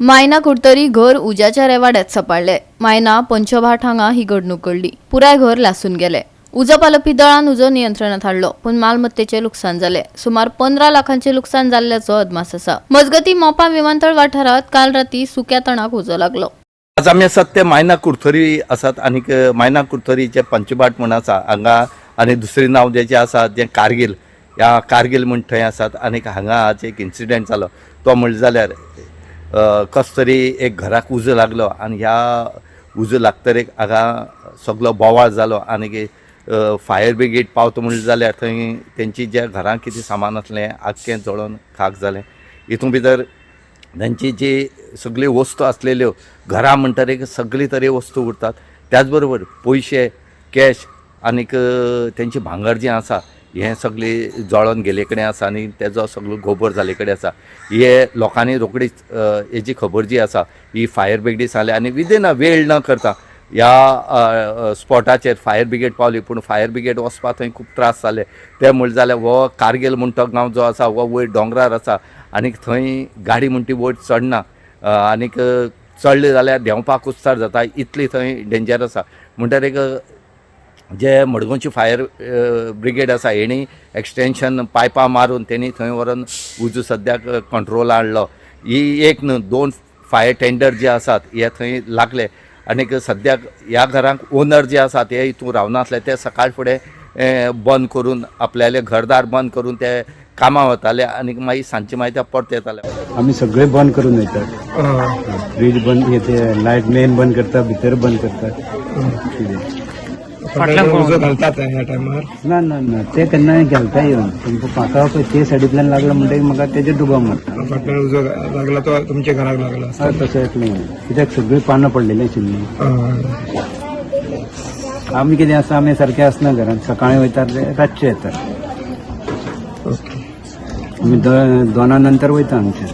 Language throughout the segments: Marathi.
मायना कुडतरी घर उज्याच्या रेवाड्यात सपाळले. मायना पंचभाट हांगा ही घडणूक घडली. पुराय घर लासून गेले. उजो पालपी दळान उजो नियंत्रणात हाडलो, पण मालमत्तेचे लुकसाण जाले. सुमार 15 लाखांचे लुकसाण जाल्ल्याचो अदमास आसा. मजगती मोपा विमानतळ वाठारात काल राती सुक्या तणाक उजो लागलो. आज आमी आसात ते मायना कुडतरी आसात आणि मायना कुडतरीचे पंचभाट म्हण आसा हांगा आणि दुसरे नाव जेचे आसा ते कारगिल. ह्या कारगिल म्हण थंय आसात आणि हांगा आज एक इन्सिडेंट जालो. तो म्हणले जाल्यार कस तरी एक घराक उजो लागलो आणि ह्या उजो लागतरीक हांगा सगळो बोवाळ जालो आणि फायर ब्रिगेड पावता म्हणले जाल्यार थंय तेंची ज्या घरांत कितें सामान आसलें आख्खें जळोन खाक जालें. हितून भितर तांची जी सगळी वस्तू आसलेल्यो घरां म्हणटरीक सगळी तरे वस्तू उरतात. त्याच बरोबर पयशे कॅश आनीक तेंची भांगर जी आसा हें सगळी जळोन गेले कडेन आसा आणि तेजो सगळो गोबर जाले कडेन आसा. हे लोकांनी रोखडीच हेजी खबर जी आसा ही फायर ब्रिगेडी सांगले आणि विदीन अ वेळ न करता ह्या स्पॉटाचेर फायर ब्रिगेड पावली. पूण फायर ब्रिगेड वचपाक थंय खूब त्रास जाले. ते म्हणले जाल्यार हो कारगिल म्हण तो गांव जो आसा हो वयर दोंगरार आसा आनी थंय गाडी म्हणटी वयर चडना आनीक चडले जाल्यार देंवपाक कुस्तार जाता इतली थंय डेंजर आसा. म्हणटरीक जे मडगांवची फायर ब्रिगेड आसा हेणी एक्सटेंशन पायपां मारून तेणी थंय व्हरून उजो सद्याक कंट्रोल हाडलो. ही एक न्हू 2 फायर टेंडर जे आसात हे थंय लागले आनीक सद्याक ह्या घरांक ओनर जे आसा ते हितून रावनासले. ते सकाळ फुडें बंद करून आपल्याले घरदार बंद करून ते कामां वताले आणि मागीर सांजचे मागीर ते परत येताले. आम्ही सगळे बंद करून वयतात. फ्रीज बंद येते, लायट मेन बंद करता, भितर बंद करतात. उजो घालतात ह्या टायमार ना ना ना ते केन्नाय घालता येवन तुमकां म्हाका ते सायडींतल्यान लागला म्हणटकीर म्हाका तेजे डुबो मारता. फाटल्यान उजो लागला तो तुमच्या घराक लागला. तसो येतलो कित्याक सगळीं पानां पडलेली आशिल्लीं. आमी कितें आसा आमी सारके आसना घरांत. सकाळीं वयतात ते रातचे येतात. आमी 2 नंतर वयता आमचे.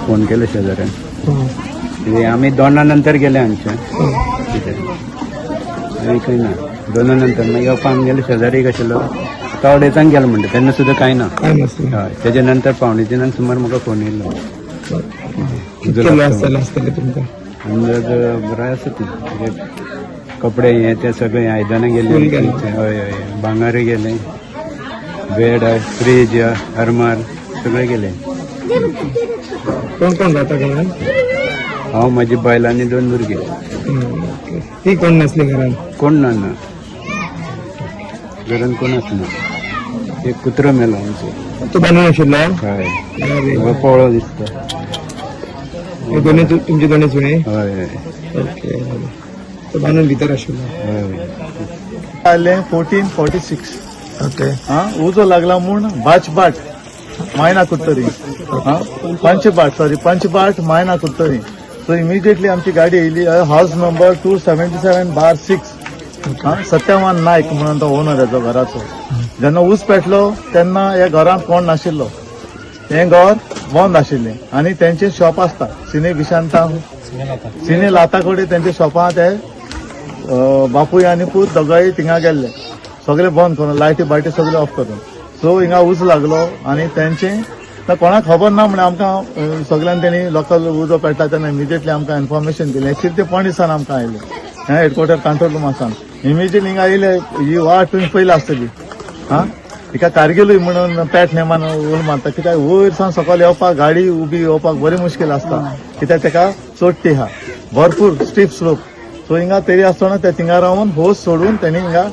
फोन केलो शेजाऱ्यान आमी 2 नंतर गेले आमचे. खंय ना 2 नंतर मागीर येवपाक आमी गेलो शेजारी आशिल्लो तो अडेचांक गेलो म्हणटा तेन्ना सुद्दां कांय ना. हय तेजे नंतर 2:45 सुमार म्हाका फोन येयलो. अंदाज बरो आसा ती कपडे हे ते सगळे आयदनां गेले. हय हय भांगारूय गेले, बेड फ्रीज अरमार सगळे गेले. कोण कोण राहता घरान? हांव म्हाजी बायल आनी 2 भुरगे. ती कोण नसली घरान? कोण ना घरान कोण आसना. एक कुत्रो मेलो आमचो. तो बांदून आशिल्लो? हय हो पळो दिसता. तुमचे दोन्ही सुणे? हय हय ओके. तो बांदून भितर आशिल्लो? हय. 1446 ओके. उजो लागला म्हूण बाचबाट मायना कुडतरी पंचबाट मायना कुडतरी. सो इमिजिएटली आमची गाडी येयली. हाऊस नंबर 277/6 सत्यवान नायक म्हणून तो ओनर याचो घराचो. जेन्ना ऊस पेटलो तेन्ना ह्या घरांत कोण नाशिल्लो. हें घर बंद आशिल्लें आनी तेंचे शॉप आसता सिने विशांता सिने लाता कडेन तेंचे शॉपां ते बापूय आनी पूत दोगांय थिंगा गेल्ले. सगळे बंद करून लायटी बायटी सगळे ऑफ करून. सो हिंगा उज लागलो आनी तेंचे कोणाक खबर ना म्हणून आमकां सगळ्यांनी तेणी लोकल उजो पेटला तेन्ना इमिजिएटली आमकां इन्फॉर्मेशन दिलें. एक्चुअली ते पणिसान आमकां आयले हेडक्वॉर्टर कंट्रोल रुमासान. इमिजिएटली हिंगा येयले. ही वाट तुमी पयली आसतली. तिका कारगिलूय म्हणून पॅट नेमान उल मारता कित्याक वयर सावन सकयल येवपाक गाडी उबी येवपाक बरी मुश्कील आसता कित्याक तेका चोडटी आहा भरपूर स्टीप स्लोप. सो हिंगा तरी आसतना ते थिंगा रावन होस सोडून तेणी हिंगा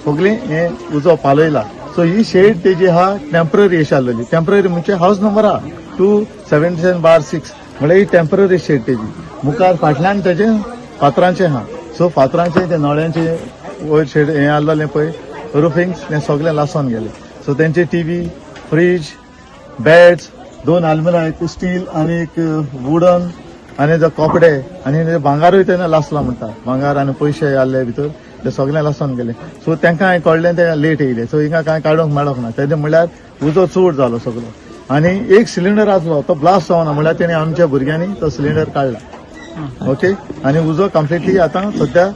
सगळी हे उजो पालयला. सो ही शेड तेजी आहा टेम्पररी अशी आसलेली. टेम्पररी म्हणजे हाऊस नंबर आहा 277/6 म्हळ्यार ही टेम्पररी शेड तेजी. मुखार फाटल्यान तेजे फातरांचे आहा. सो फातरांचे ते नळ्यांचे वयर शेड हे आसलेलें पळय रुफिंग तें सगळें लासोन गेलें. सो तेंचे टीव्ही, फ्रीज, बेड्स, 2 आल्मिरा एक स्टील आनी एक वुडन आनी जो कपडे आनी भांगारूय तेन्ना लासला म्हणटा. भांगार आनी पयशे आसले भितर ते सगळें लासोन गेले. सो तांकां कळ्ळें ते लेट येयले. सो हिंगा कांय काडूंक मेळोंक ना. तेजे म्हणल्यार उजो चड जालो सगळो. आनी एक सिलिंडर आसलो तो ब्लास्ट जावना म्हणल्यार तेणी आमच्या भुरग्यांनी तो सिलिंडर काडला. ओके. आनी उजो कम्प्लिटली आतां सद्या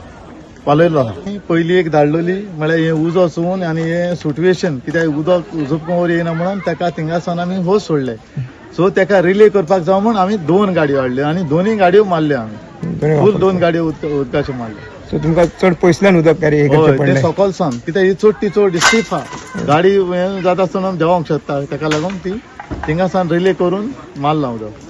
पालयलो आहा पयली एक धाडलोली म्हळ्यार हे उजो चुवून आनी हे सिट्युएशन कित्याक उदक झुपकोवर येयना म्हणून ताका थिंगासान आमी होस सोडले सो ताका रिले करपाक जाव म्हण आमी 2 गाडयो हाडल्यो आनी दोनूय गाडयो मारल्यो आमी फूल 2 गाडयो उदकाच्यो मारल्यो सो तुमकां चड पयसल्यान उदक कॅरी हय करचें ते पडलें सकलसान कित्याक ही चड स्टीफ आहा गाडी हें जाता आसतना देंवोंक शकता ताका लागून ती थिंगासान रिले करून मारला उदक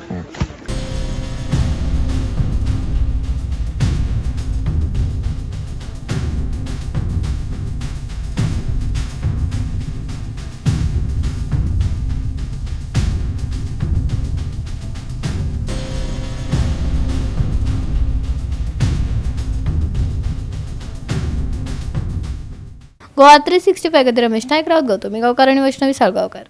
गोवा 365 खातीर रमेश नायक रावत गौतमी गांवकार आनी वैष्णवी साळगांवकार.